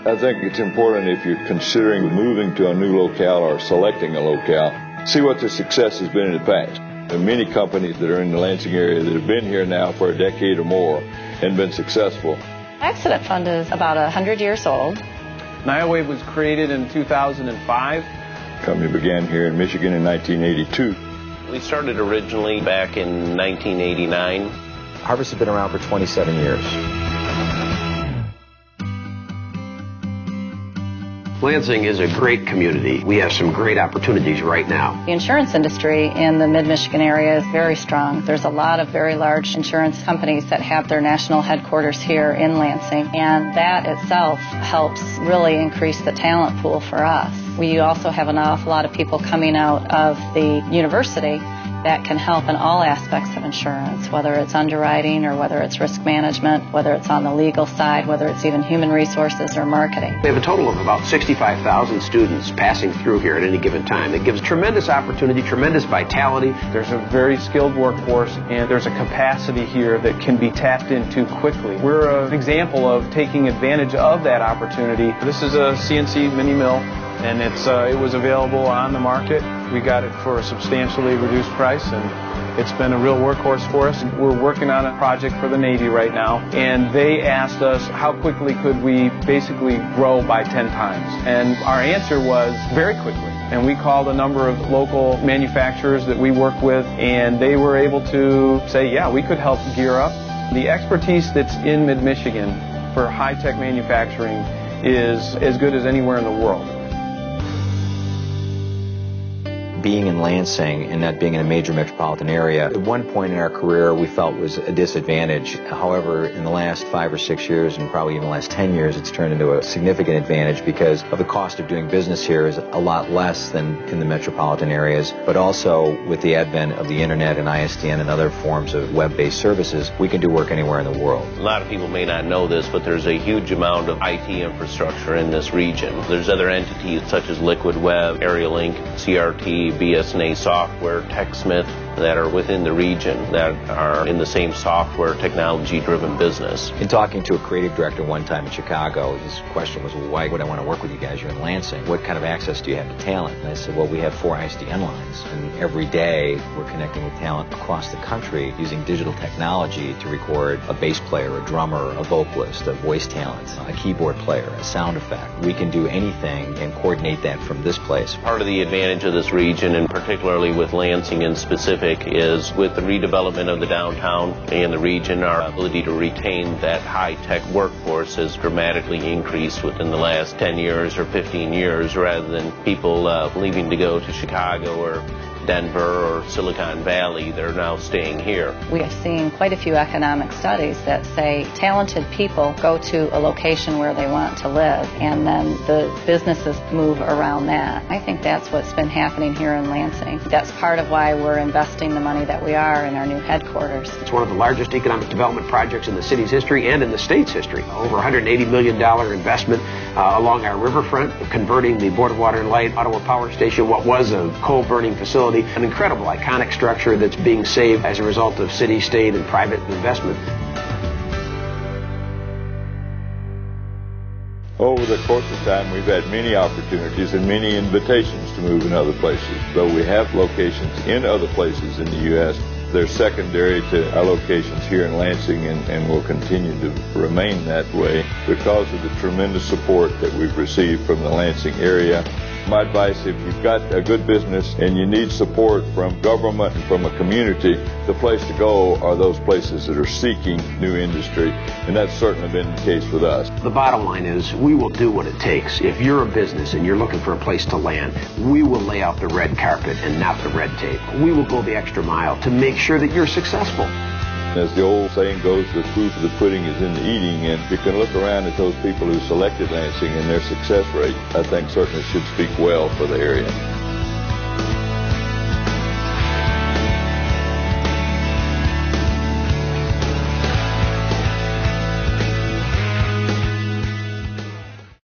I think it's important if you're considering moving to a new locale or selecting a locale, see what the success has been in the past. There are many companies that are in the Lansing area that have been here now for a decade or more and been successful. Accident Fund is about 100 years old. Niowave was created in 2005. The company began here in Michigan in 1982. We started originally back in 1989. Harvest has been around for 27 years. Lansing is a great community. We have some great opportunities right now. The insurance industry in the mid-Michigan area is very strong. There's a lot of very large insurance companies that have their national headquarters here in Lansing, and that itself helps really increase the talent pool for us. We also have an awful lot of people coming out of the university that can help in all aspects of insurance, whether it's underwriting or whether it's risk management, whether it's on the legal side, whether it's even human resources or marketing. We have a total of about 65,000 students passing through here at any given time. It gives tremendous opportunity, tremendous vitality. There's a very skilled workforce, and there's a capacity here that can be tapped into quickly. We're an example of taking advantage of that opportunity. This is a CNC mini mill, and it was available on the market. We got it for a substantially reduced price, and it's been a real workhorse for us. We're working on a project for the Navy right now, and they asked us how quickly could we basically grow by 10 times. And our answer was very quickly. And we called a number of local manufacturers that we work with, and they were able to say, yeah, we could help gear up. The expertise that's in mid-Michigan for high-tech manufacturing is as good as anywhere in the world. Being in Lansing and not being in a major metropolitan area, at one point in our career we felt was a disadvantage. However, in the last 5 or 6 years, and probably even the last 10 years, it's turned into a significant advantage because of the cost of doing business here is a lot less than in the metropolitan areas. But also with the advent of the internet and ISDN and other forms of web-based services, we can do work anywhere in the world. A lot of people may not know this, but there's a huge amount of IT infrastructure in this region. There's other entities such as Liquid Web, AreaLink, CRT, BSNA Software, TechSmith that are within the region that are in the same software technology-driven business. In talking to a creative director one time in Chicago, his question was, well, why would I want to work with you guys? You're in Lansing. What kind of access do you have to talent? And I said, well, we have 4 ISDN lines, and every day we're connecting with talent across the country using digital technology to record a bass player, a drummer, a vocalist, a voice talent, a keyboard player, a sound effect. We can do anything and coordinate that from this place. Part of the advantage of this region, and particularly with Lansing in specific, is with the redevelopment of the downtown and the region, our ability to retain that high-tech workforce has dramatically increased within the last 10 years or 15 years, rather than people leaving to go to Chicago or Denver or Silicon Valley. They're now staying here. We have seen quite a few economic studies that say talented people go to a location where they want to live, and then the businesses move around that. I think that's what's been happening here in Lansing. That's part of why we're investing the money that we are in our new headquarters. It's one of the largest economic development projects in the city's history and in the state's history. Over $180 million investment along our riverfront, converting the Board of Water and Light Ottawa Power Station, what was a coal-burning facility, an incredible, iconic structure that's being saved as a result of city, state, and private investment. Over the course of time, we've had many opportunities and many invitations to move in other places. Though we have locations in other places in the U.S., they're secondary to our locations here in Lansing and will continue to remain that way because of the tremendous support that we've received from the Lansing area. My advice, if you've got a good business and you need support from government and from a community, the place to go are those places that are seeking new industry, and that's certainly been the case with us. The bottom line is we will do what it takes. If you're a business and you're looking for a place to land, we will lay out the red carpet and not the red tape. We will go the extra mile to make sure that you're successful. As the old saying goes, the proof of the pudding is in the eating, and you can look around at those people who selected Lansing and their success rate, I think certainly should speak well for the area.